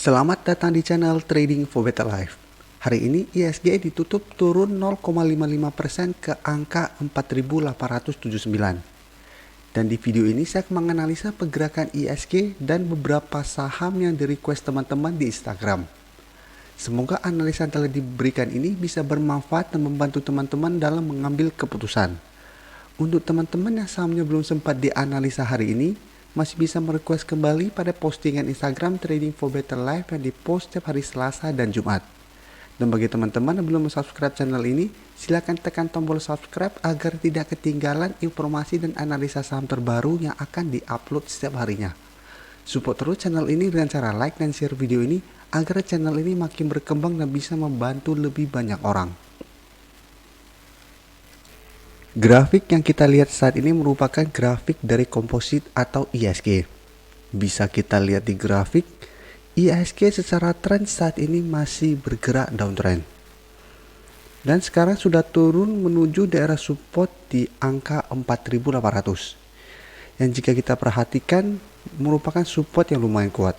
Selamat datang di channel Trading for Better Life. Hari ini ISG ditutup turun 0,55% ke angka 4.879. Dan di video ini saya akan menganalisa pergerakan ISG dan beberapa saham yang di-request teman-teman di Instagram. Semoga analisa yang telah diberikan ini bisa bermanfaat dan membantu teman-teman dalam mengambil keputusan. Untuk teman-teman yang sahamnya belum sempat dianalisa hari ini, masih bisa merequest kembali pada postingan Instagram Trading for Better Life yang dipost setiap hari Selasa dan Jumat. Dan bagi teman-teman yang belum subscribe channel ini, silakan tekan tombol subscribe agar tidak ketinggalan informasi dan analisa saham terbaru yang akan diupload setiap harinya. Support terus channel ini dengan cara like dan share video ini agar channel ini makin berkembang dan bisa membantu lebih banyak orang. Grafik yang kita lihat saat ini merupakan grafik dari komposit atau ISG. Bisa kita lihat di grafik, ISG secara tren saat ini masih bergerak downtrend. Dan sekarang sudah turun menuju daerah support di angka 4.800. Yang jika kita perhatikan merupakan support yang lumayan kuat.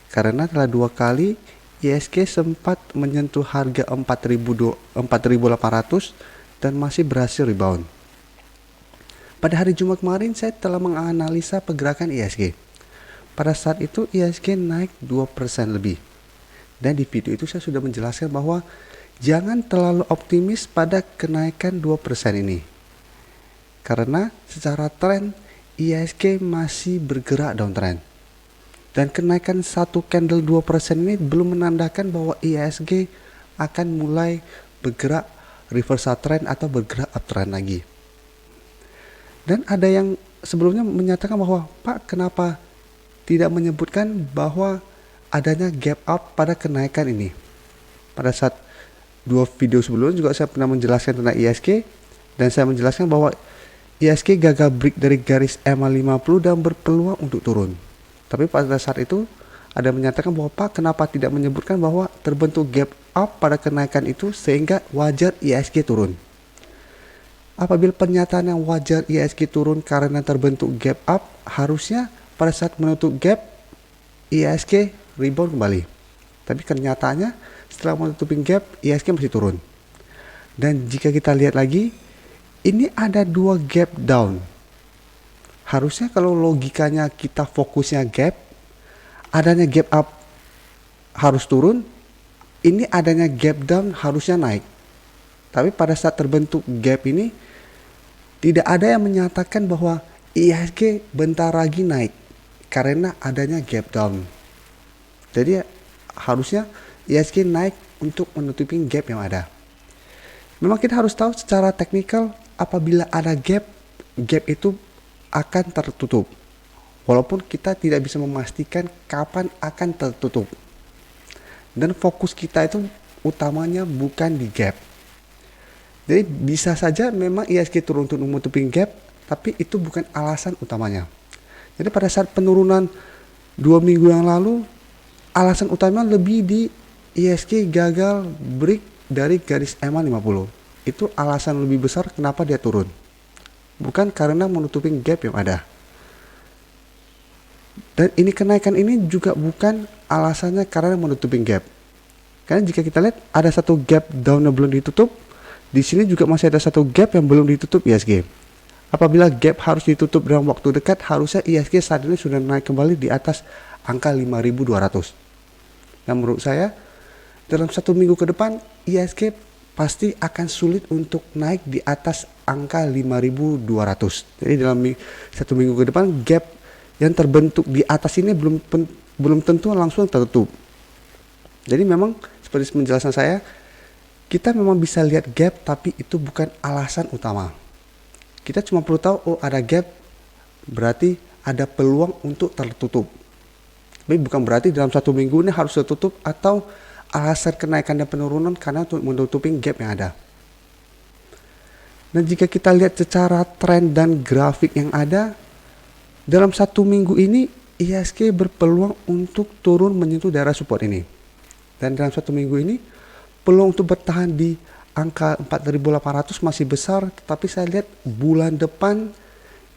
Karena telah dua kali ISG sempat menyentuh harga 4.800 dan masih berhasil rebound. Pada hari Jumat kemarin saya telah menganalisa pergerakan ISG. Pada saat itu ISG naik 2% lebih. Dan di video itu saya sudah menjelaskan bahwa jangan terlalu optimis pada kenaikan 2% ini. Karena secara tren ISG masih bergerak downtrend. Dan kenaikan satu candle 2% ini belum menandakan bahwa ISG akan mulai bergerak reversal trend atau bergerak uptrend lagi. Dan ada yang sebelumnya menyatakan bahwa Pak, kenapa tidak menyebutkan bahwa adanya gap up pada kenaikan ini. Pada saat dua video sebelumnya juga saya pernah menjelaskan tentang ISG dan saya menjelaskan bahwa ISG gagal break dari garis EMA 50 dan berpeluang untuk turun. Tapi pada saat itu ada menyatakan bahwa Pak, kenapa tidak menyebutkan bahwa terbentuk gap up pada kenaikan itu sehingga wajar ISG turun. Apabila pernyataan yang wajar ISG turun karena terbentuk gap up, harusnya pada saat menutup gap ISG rebound kembali. Tapi kenyataannya setelah menutupin gap ISG masih turun. Dan jika kita lihat lagi, ini ada dua gap down. Harusnya kalau logikanya kita fokusnya gap, adanya gap up harus turun, ini adanya gap down harusnya naik. Tapi pada saat terbentuk gap ini, tidak ada yang menyatakan bahwa IHSG bentar lagi naik karena adanya gap down. Jadi harusnya IHSG naik untuk menutupi gap yang ada. Memang kita harus tahu secara teknikal apabila ada gap, gap itu akan tertutup. Walaupun kita tidak bisa memastikan kapan akan tertutup. Dan fokus kita itu utamanya bukan di gap. Jadi bisa saja memang ISG turun untuk menutupi gap, tapi itu bukan alasan utamanya. Jadi pada saat penurunan 2 minggu yang lalu, alasan utama lebih di ISG gagal break dari garis EMA 50. Itu alasan lebih besar kenapa dia turun. Bukan karena menutupi gap yang ada. Dan ini kenaikan ini juga bukan alasannya karena menutupi gap. Karena jika kita lihat ada satu gap down yang belum ditutup, di sini juga masih ada satu gap yang belum ditutup ISG. Apabila gap harus ditutup dalam waktu dekat, harusnya ISG saat ini sudah naik kembali di atas angka 5.200. Dan menurut saya, dalam satu minggu ke depan, ISG pasti akan sulit untuk naik di atas angka 5.200. Jadi dalam satu minggu ke depan, gap yang terbentuk di atas ini belum tentu langsung tertutup. Jadi memang seperti penjelasan saya, kita memang bisa lihat gap tapi itu bukan alasan utama. Kita cuma perlu tahu ada gap berarti ada peluang untuk tertutup. Tapi bukan berarti dalam satu minggu ini harus tertutup atau alasan kenaikan dan penurunan karena untuk menutupi gap yang ada. Dan jika kita lihat secara tren dan grafik yang ada, dalam satu minggu ini IHSG berpeluang untuk turun menyentuh daerah support ini. Dan dalam satu minggu ini peluang untuk bertahan di angka 4.800 masih besar, tetapi saya lihat bulan depan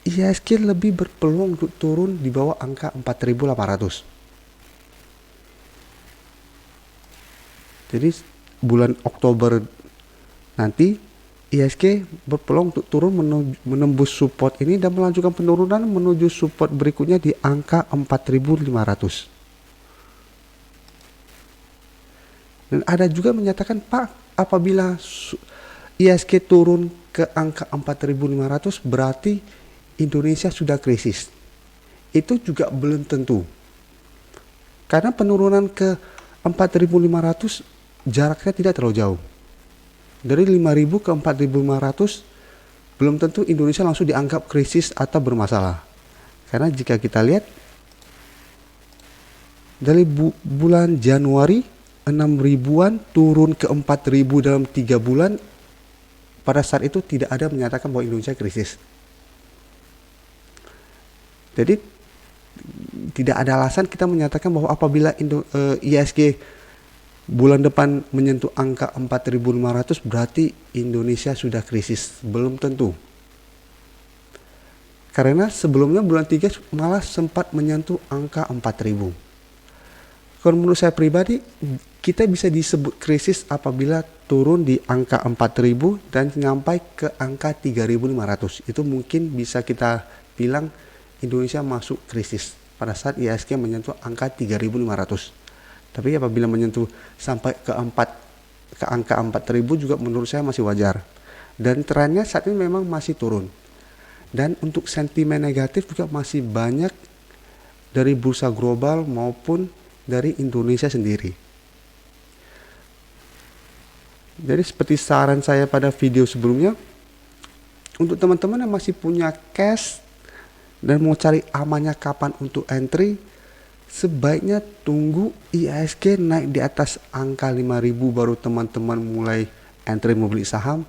IHSG lebih berpeluang untuk turun di bawah angka 4.800. Jadi bulan Oktober nanti IHSG berpeluang untuk turun menembus support ini dan melanjutkan penurunan menuju support berikutnya di angka 4.500. Dan ada juga menyatakan, Pak, apabila IHSG turun ke angka 4.500 berarti Indonesia sudah krisis. Itu juga belum tentu. Karena penurunan ke 4.500 jaraknya tidak terlalu jauh. Dari 5.000 ke 4.500 belum tentu Indonesia langsung dianggap krisis atau bermasalah. Karena jika kita lihat dari bulan Januari 6.000-an turun ke 4.000 dalam 3 bulan, pada saat itu tidak ada menyatakan bahwa Indonesia krisis. Jadi tidak ada alasan kita menyatakan bahwa apabila IHSG bulan depan menyentuh angka 4.500 berarti Indonesia sudah krisis. Belum tentu. Karena sebelumnya bulan 3 malah sempat menyentuh angka 4.000. Kalau menurut saya pribadi, kita bisa disebut krisis apabila turun di angka 4.000 dan sampai ke angka 3.500. Itu mungkin bisa kita bilang Indonesia masuk krisis pada saat IHSG menyentuh angka 3.500. Tapi apabila menyentuh sampai ke angka 4.000 juga menurut saya masih wajar. Dan trennya saat ini memang masih turun. Dan untuk sentimen negatif juga masih banyak dari bursa global maupun dari Indonesia sendiri. Jadi seperti saran saya pada video sebelumnya, untuk teman-teman yang masih punya cash dan mau cari amannya kapan untuk entry, sebaiknya tunggu IHSG naik di atas angka 5.000 baru teman-teman mulai entry membeli saham,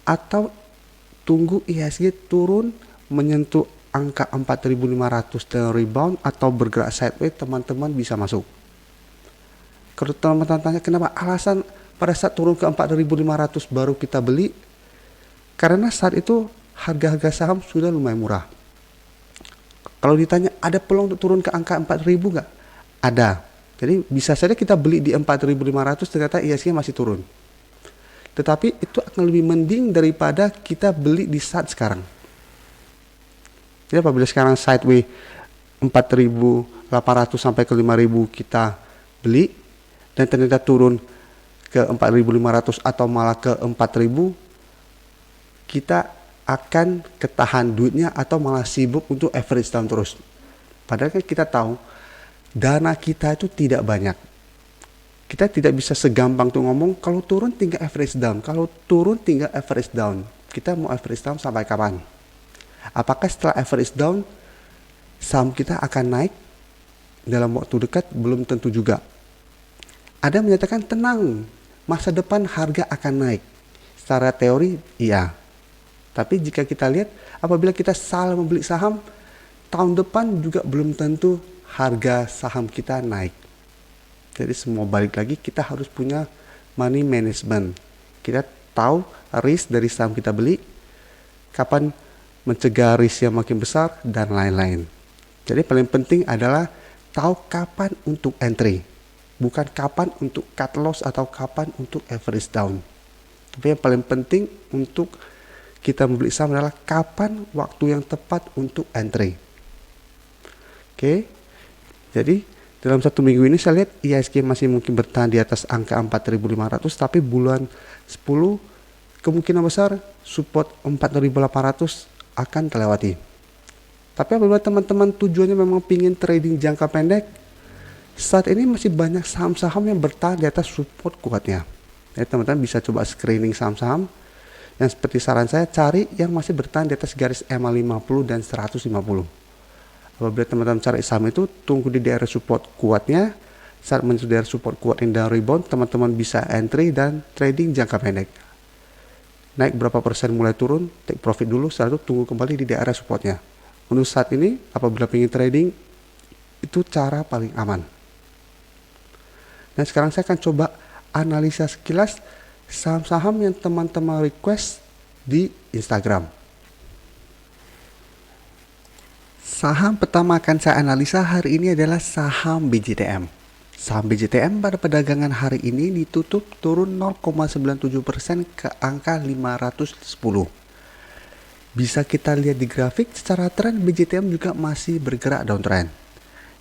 atau tunggu IHSG turun menyentuh angka 4.500 dan rebound atau bergerak sideways, teman-teman bisa masuk. Kalau teman-teman tanya kenapa alasan pada saat turun ke 4.500 baru kita beli, karena saat itu harga-harga saham sudah lumayan murah. Kalau ditanya ada peluang untuk turun ke angka 4.000 nggak? Ada. Jadi bisa saja kita beli di 4.500 ternyata IHSG masih turun. Tetapi itu akan lebih mending daripada kita beli di saat sekarang. Jadi apabila sekarang sideways 4.800 sampai ke 5.000 kita beli dan ternyata turun ke 4.500 atau malah ke 4.000, kita akan ketahan duitnya atau malah sibuk untuk average down terus. Padahal kan kita tahu dana kita itu tidak banyak. Kita tidak bisa segampang tuh ngomong kalau turun tinggal average down, kalau turun tinggal average down. Kita mau average down sampai kapan? Apakah setelah average down saham kita akan naik dalam waktu dekat? Belum tentu juga. Ada yang menyatakan tenang, masa depan harga akan naik. Secara teori iya. Tapi jika kita lihat apabila kita salah membeli saham, tahun depan juga belum tentu harga saham kita naik. Jadi semua balik lagi kita harus punya money management. Kita tahu risk dari saham kita beli, kapan mencegah risk yang makin besar dan lain-lain. Jadi paling penting adalah tahu kapan untuk entry, bukan kapan untuk cut loss atau kapan untuk average down. Tapi yang paling penting untuk kita membeli saham adalah kapan waktu yang tepat untuk entry. Oke. Jadi dalam 1 minggu ini saya lihat IHSG masih mungkin bertahan di atas angka 4.500, tapi bulan 10 kemungkinan besar support 4.800 akan terlewati. Tapi apabila teman-teman tujuannya memang ingin trading jangka pendek, saat ini masih banyak saham-saham yang bertahan di atas support kuatnya. Jadi teman-teman bisa coba screening saham-saham yang seperti saran saya, cari yang masih bertahan di atas garis EMA 50 dan 150. Apabila teman-teman cari saham itu, tunggu di daerah support kuatnya. Saat menyentuh daerah support kuat dan rebound, teman-teman bisa entry dan trading jangka pendek. Naik berapa persen mulai turun, take profit dulu, setelah itu tunggu kembali di daerah supportnya. Untuk saat ini, apabila ingin trading, itu cara paling aman. Nah sekarang saya akan coba analisa sekilas saham-saham yang teman-teman request di Instagram. Saham pertama akan saya analisa hari ini adalah saham BJTM. Saham BJTM pada perdagangan hari ini ditutup turun 0,97% ke angka 510. Bisa kita lihat di grafik, secara tren BJTM juga masih bergerak downtrend.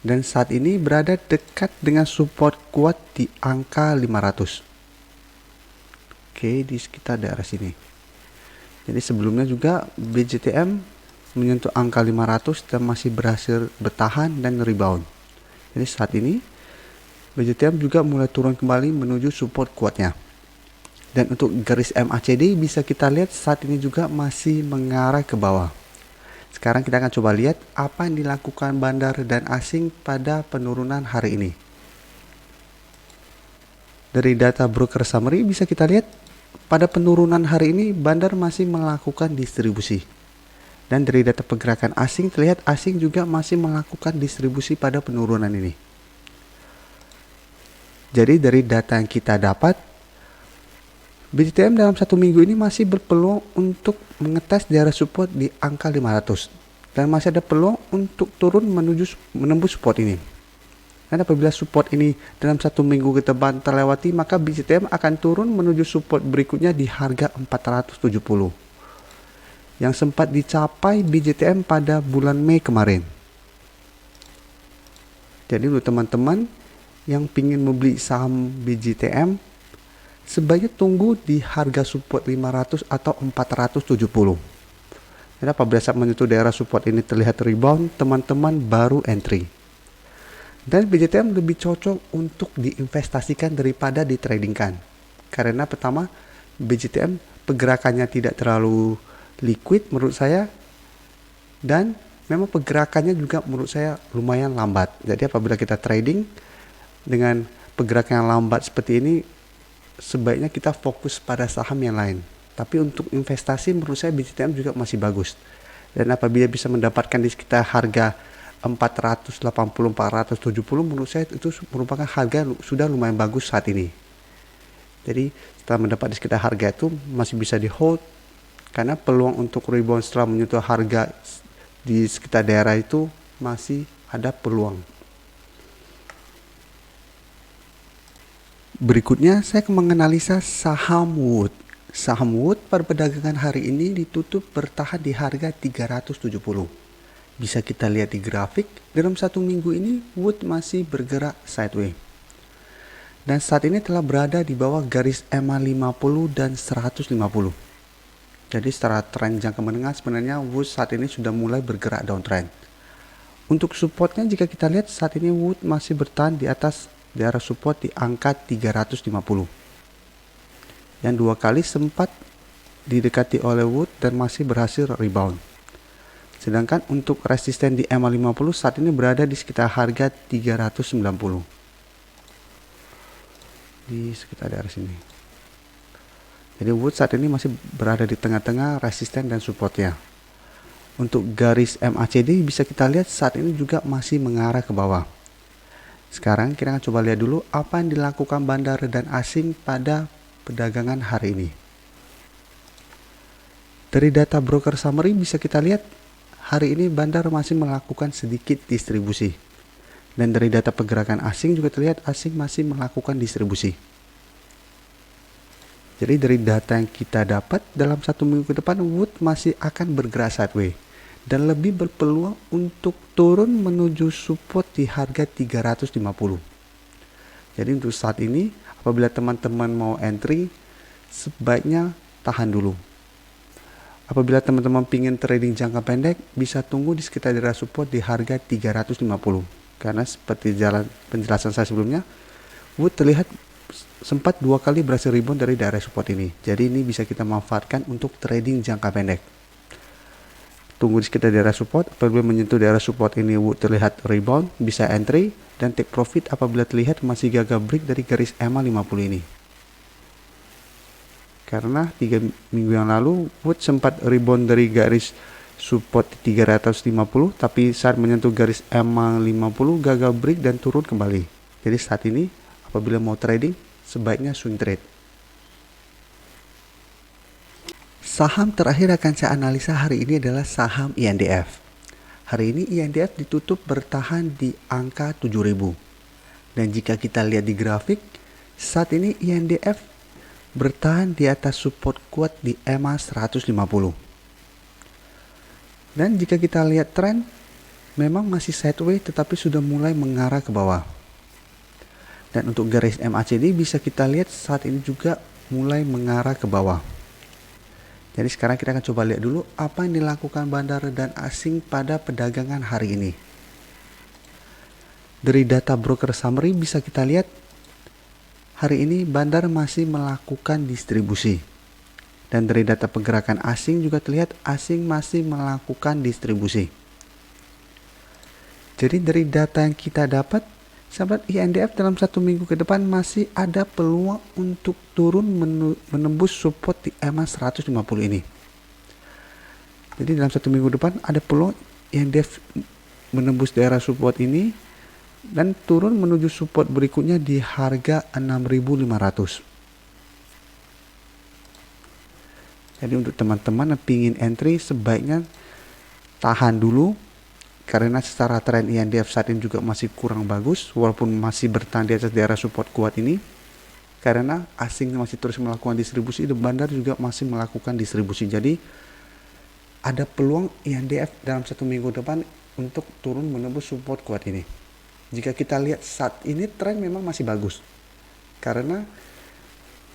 Dan saat ini berada dekat dengan support kuat di angka 500. Oke, di sekitar daerah sini. Jadi sebelumnya juga BJTM menyentuh angka 500 dan masih berhasil bertahan dan rebound. Jadi saat ini BJTM juga mulai turun kembali menuju support kuatnya. Dan untuk garis MACD bisa kita lihat saat ini juga masih mengarah ke bawah. Sekarang kita akan coba lihat apa yang dilakukan bandar dan asing pada penurunan hari ini. Dari data broker summary bisa kita lihat pada penurunan hari ini bandar masih melakukan distribusi. Dan dari data pergerakan asing terlihat asing juga masih melakukan distribusi pada penurunan ini. Jadi dari data yang kita dapat, BJTM dalam satu minggu ini masih berpeluang untuk mengetes daerah support di angka 500 dan masih ada peluang untuk turun menembus support ini. Dan apabila support ini dalam satu minggu ke depan terlewati, maka BJTM akan turun menuju support berikutnya di harga 470 yang sempat dicapai BJTM pada bulan Mei kemarin. Jadi untuk teman-teman yang ingin membeli saham BJTM, sebaiknya tunggu di harga support 500 atau 470. Dan apabila saat menyentuh daerah support ini terlihat rebound, teman-teman baru entry. Dan BJTM lebih cocok untuk diinvestasikan daripada ditradingkan. Karena pertama, BJTM pergerakannya tidak terlalu liquid menurut saya, dan memang pergerakannya juga menurut saya lumayan lambat. Jadi apabila kita trading dengan pergerakan yang lambat seperti ini, sebaiknya kita fokus pada saham yang lain. Tapi untuk investasi menurut saya BJTM juga masih bagus. Dan apabila bisa mendapatkan di sekitar harga 480-470, menurut saya itu merupakan harga sudah lumayan bagus saat ini. Jadi setelah mendapat di sekitar harga itu masih bisa di hold, karena peluang untuk rebound setelah menyentuh harga di sekitar daerah itu masih ada peluang. Berikutnya saya akan menganalisa saham Wood. Saham Wood pada perdagangan hari ini ditutup bertahan di harga 370. Bisa kita lihat di grafik, dalam satu minggu ini Wood masih bergerak sideways. Dan saat ini telah berada di bawah garis EMA 50 dan 150. Jadi secara tren jangka menengah sebenarnya Wood saat ini sudah mulai bergerak downtrend. Untuk supportnya jika kita lihat saat ini Wood masih bertahan di atas daerah support di angka 350 yang dua kali sempat didekati oleh Wood dan masih berhasil rebound. Sedangkan untuk resisten di EMA 50 saat ini berada di sekitar harga 390 di sekitar daerah sini. Jadi Wood saat ini masih berada di tengah-tengah resisten dan supportnya. Untuk garis MACD bisa kita lihat saat ini juga masih mengarah ke bawah. Sekarang kita akan coba lihat dulu apa yang dilakukan bandar dan asing pada perdagangan hari ini. Dari data broker summary bisa kita lihat hari ini bandar masih melakukan sedikit distribusi. Dan dari data pergerakan asing juga terlihat asing masih melakukan distribusi. Jadi dari data yang kita dapat dalam satu minggu ke depan Wood masih akan bergerak sideways dan lebih berpeluang untuk turun menuju support di harga 350. Jadi untuk saat ini apabila teman-teman mau entry, sebaiknya tahan dulu. Apabila teman-teman ingin trading jangka pendek, bisa tunggu di sekitar daerah support di harga 350. Karena seperti penjelasan saya sebelumnya, Wood terlihat sempat dua kali berhasil rebound dari daerah support ini. Jadi ini bisa kita manfaatkan untuk trading jangka pendek. Tunggu di sekitar daerah support, apabila menyentuh daerah support ini Wood terlihat rebound, bisa entry dan take profit apabila terlihat masih gagal break dari garis EMA 50 ini. Karena 3 minggu yang lalu Wood sempat rebound dari garis support 350, tapi saat menyentuh garis EMA 50 gagal break dan turun kembali. Jadi saat ini apabila mau trading sebaiknya swing trade. Saham terakhir akan saya analisa hari ini adalah saham INDF. Hari ini INDF ditutup bertahan di angka 7.000. Dan jika kita lihat di grafik, saat ini INDF bertahan di atas support kuat di EMA 150. Dan jika kita lihat tren, memang masih sideways tetapi sudah mulai mengarah ke bawah. Dan untuk garis MACD bisa kita lihat saat ini juga mulai mengarah ke bawah. Jadi sekarang kita akan coba lihat dulu apa yang dilakukan bandar dan asing pada perdagangan hari ini. Dari data broker summary bisa kita lihat hari ini bandar masih melakukan distribusi. Dan dari data pergerakan asing juga terlihat asing masih melakukan distribusi. Jadi dari data yang kita dapat, sahabat, INDF dalam 1 minggu ke depan masih ada peluang untuk turun menembus support di EMA 150 ini. Jadi dalam 1 minggu depan ada peluang INDF menembus daerah support ini dan turun menuju support berikutnya di harga 6.500. Jadi untuk teman-teman yang ingin entry sebaiknya tahan dulu, karena secara tren INDF saat ini juga masih kurang bagus walaupun masih bertahan di atas daerah support kuat ini, karena asing masih terus melakukan distribusi dan bandar juga masih melakukan distribusi. Jadi ada peluang INDF dalam 1 minggu depan untuk turun menembus support kuat ini. Jika kita lihat saat ini tren memang masih bagus, karena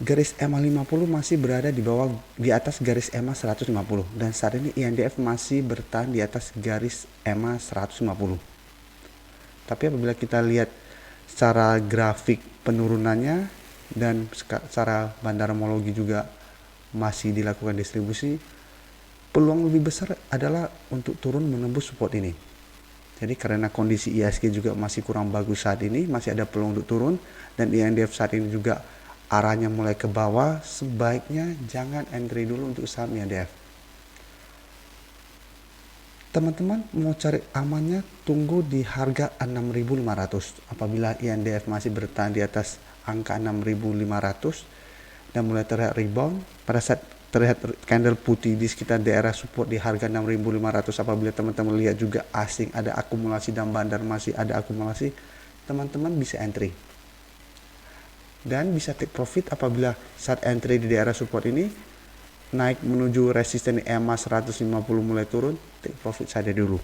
garis EMA 50 masih berada di atas garis EMA 150 dan saat ini INDF masih bertahan di atas garis EMA 150. Tapi apabila kita lihat secara grafik penurunannya dan secara bandarmologi juga masih dilakukan distribusi, peluang lebih besar adalah untuk turun menembus support ini. Jadi karena kondisi IHSG juga masih kurang bagus saat ini, masih ada peluang untuk turun, dan INDF saat ini juga arahnya mulai ke bawah, sebaiknya jangan entry dulu untuk saham INDF. Teman-teman mau cari amannya, tunggu di harga 6.500. Apabila INDF masih bertahan di atas angka 6.500 dan mulai terlihat rebound, pada saat terlihat candle putih di sekitar daerah support di harga 6.500, apabila teman-teman lihat juga asing ada akumulasi dan bandar masih ada akumulasi, teman-teman bisa entry dan bisa take profit apabila saat entry di daerah support ini naik menuju resisten EMA 150 mulai turun, take profit saja dulu.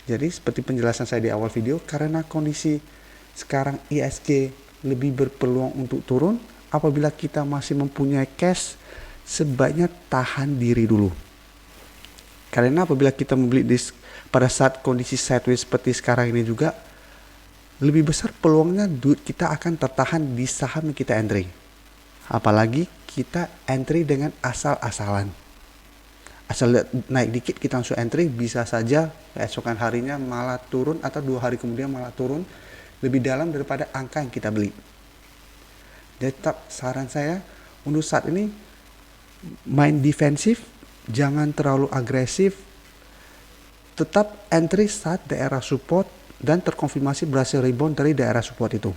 Jadi seperti penjelasan saya di awal video, karena kondisi sekarang IHSG lebih berpeluang untuk turun, apabila kita masih mempunyai cash, sebaiknya tahan diri dulu. Karena apabila kita membeli pada saat kondisi sideways seperti sekarang ini juga, lebih besar peluangnya duit kita akan tertahan di saham yang kita entry. Apalagi kita entry dengan asal-asalan. Asal naik dikit kita langsung entry, bisa saja keesokan harinya malah turun atau 2 hari kemudian malah turun lebih dalam daripada angka yang kita beli. Jadi tetap saran saya untuk saat ini main defensif, jangan terlalu agresif, tetap entry saat daerah support dan terkonfirmasi berhasil rebound dari daerah support itu.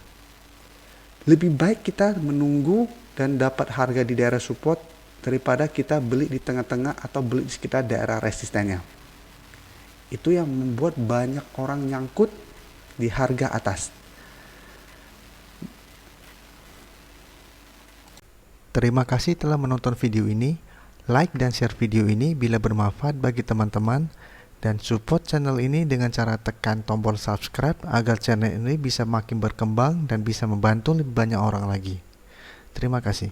Lebih baik kita menunggu dan dapat harga di daerah support daripada kita beli di tengah-tengah atau beli di sekitar daerah resistennya. Itu yang membuat banyak orang nyangkut di harga atas. Terima kasih telah menonton video ini. Like dan share video ini bila bermanfaat bagi teman-teman, dan support channel ini dengan cara tekan tombol subscribe agar channel ini bisa makin berkembang dan bisa membantu lebih banyak orang lagi. Terima kasih.